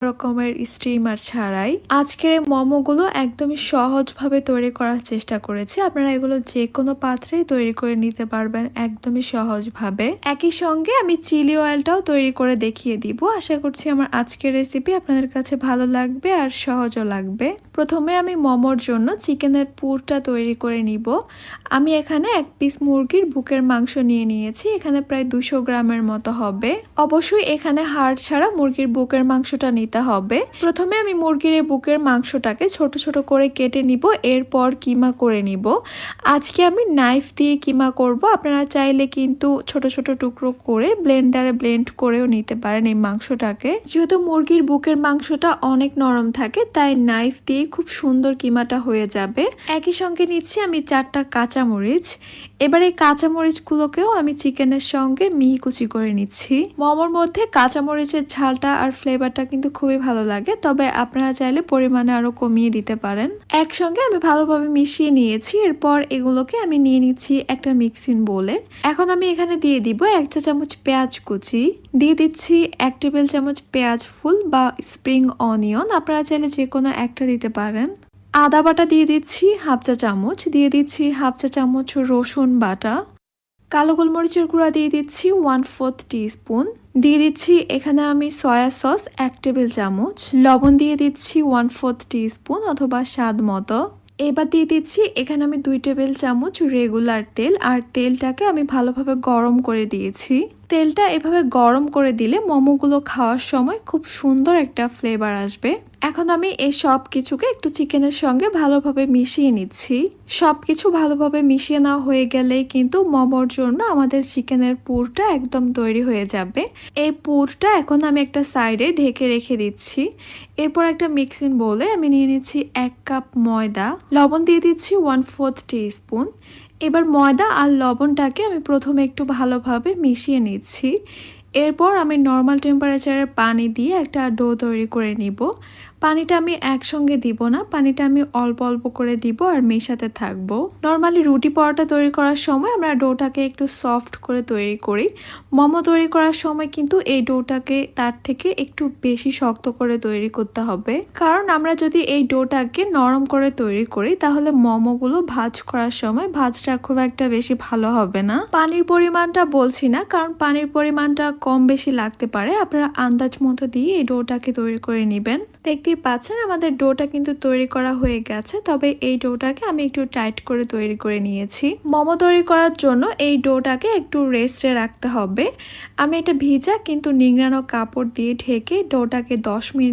রকমের স্টিমার ছাড়াই আজকের এই মোমোগুলো একদমই সহজভাবে তৈরি করার চেষ্টা করেছি। আপনারা এগুলো যে কোনো পাত্রেই তৈরি করে নিতে পারবেন একদমই সহজভাবে। একই সঙ্গে আমি চিলি অয়েলটাও তৈরি করে দেখিয়ে দিব। আশা করছি আমার আজকের রেসিপি আপনাদের কাছে ভালো লাগবে আর সহজও লাগবে। প্রথমে আমি মোমোর জন্য চিকেনের পুরটা তৈরি করে নিব। আমি এখানে এক পিস মুরগির বুকের মাংস নিয়ে নিয়েছি। এখানে প্রায় 200 গ্রামের মতো হবে। অবশ্যই এখানে হাড় ছাড়া মুরগির বুকের মাংসটা নিতে হবে। প্রথমে আমি মুরগির এই বুকের মাংসটাকে ছোট ছোট করে কেটে নিব, এরপর কিমা করে নিব। আজকে আমি নাইফ দিয়ে কিমা করব। আপনারা চাইলে কিন্তু ছোট ছোট টুকরো করে ব্লেন্ডারে ব্লেন্ড করেও নিতে পারেন এই মাংসটাকে। যেহেতু মুরগির বুকের মাংসটা অনেক নরম থাকে, তাই নাইফ দিয়ে খুব সুন্দর কিমাটা হয়ে যাবে। একই সঙ্গে নিচ্ছি আমি 4টা কাঁচামরিচ। এবার এই কাঁচামরিচগুলোকেও আমি চিকেনের সঙ্গে মিহি কুচি করে নিচ্ছি। মোমোর মধ্যে কাঁচামরিচের ঝালটা আর ফ্লেভারটা কিন্তু খুবই ভালো লাগে, তবে আপনারা চাইলে পরিমাণে আরো কমিয়ে দিতে পারেন। একসঙ্গে আমি ভালোভাবে মিশিয়ে নিয়েছি। এরপর এগুলোকে আমি নিয়ে নিচ্ছি একটা মিক্সিং বোলে। এখন আমি এখানে দিয়ে দিব 1 চা চামচ পেঁয়াজ কুচি, দিয়ে দিচ্ছি 1 টেবিল চামচ পেঁয়াজ ফুল বা স্প্রিং অনিয়ন, আপনারা চাইলে যে কোনো একটা দিতে পারেন। আদা বাটা দিয়ে দিচ্ছি 1/2 চা চামচ, দিয়ে দিচ্ছি 1/2 চা চামচ রসুন বাটা, কালো গোলমরিচের গুঁড়া দিয়ে দিচ্ছি 1/4 টিস্পুন, দিয়ে দিচ্ছি এখানে আমি সয়া সস 1 টেবিল চামচ, লবণ দিয়ে দিচ্ছি 1/4 টিস্পুন অথবা স্বাদ মতো। এবার দিয়ে দিচ্ছি এখানে আমি 2 টেবিল চামচ রেগুলার তেল, আর তেলটাকে আমি ভালোভাবে গরম করে দিয়েছি। তেলটা এভাবে গরম করে দিলে মোমোগুলো খাওয়ার সময় খুব সুন্দর একটা ফ্লেভার আসবে। এখন আমি এই সব কিছুকে একটু চিকেনের সঙ্গে ভালোভাবে মিশিয়ে নিচ্ছি। সবকিছু ভালোভাবে মিশিয়ে নেওয়া হয়ে গেলেই কিন্তু মোমোর জন্য আমাদের চিকেনের পুরটা একদম তৈরি হয়ে যাবে। এই পুরটা এখন আমি একটা সাইডে ঢেকে রেখে দিচ্ছি। এরপর একটা মিক্সিং বোলে আমি নিয়ে নিচ্ছি 1 কাপ ময়দা, লবণ দিয়ে দিচ্ছি 1/4 টিস্পুন। এবার ময়দা আর লবণটাকে আমি প্রথমে একটু ভালোভাবে মিশিয়ে নিচ্ছি। এরপর আমি নর্মাল টেম্পারেচারের পানি দিয়ে একটা ডো তৈরি করে নিব। পানিটা আমি একসঙ্গে দিব না, পানিটা আমি অল্প অল্প করে দিব আর মেশাতে থাকবো। নর্মালি রুটি পরোটা তৈরি করার সময় আমরা ডোটাকে একটু সফট করে তৈরি করি। মোমো তৈরি করার সময় কিন্তু এই ডোটাকে তার থেকে একটু বেশি শক্ত করে তৈরি করতে হবে, কারণ আমরা যদি এই ডোটাকে নরম করে তৈরি করি তাহলে মোমোগুলো ভাজ করার সময় ভাজটা খুব একটা বেশি ভালো হবে না। পানির পরিমাণটা বলছি না, কারণ পানির পরিমাণটা কম বেশি লাগতে পারে। আপনারা আন্দাজ মতো দিয়ে এই ডোটাকে তৈরি করে নেবেন। দেখতেই পাচ্ছেন আমাদের ডোটা কিন্তু তৈরি করা হয়ে গেছে, তবে এই ডোটাকে আমি একটু টাইট করে তৈরি করে নিয়েছি। মোমো তৈরি করার জন্য এই ডোটাকে একটু রেস্টে রাখতে হবে। আমি এটা ভিজা কিন্তু নিংড়ানো কাপড় দিয়ে ঢেকে ডোটাকে 10 মিনিট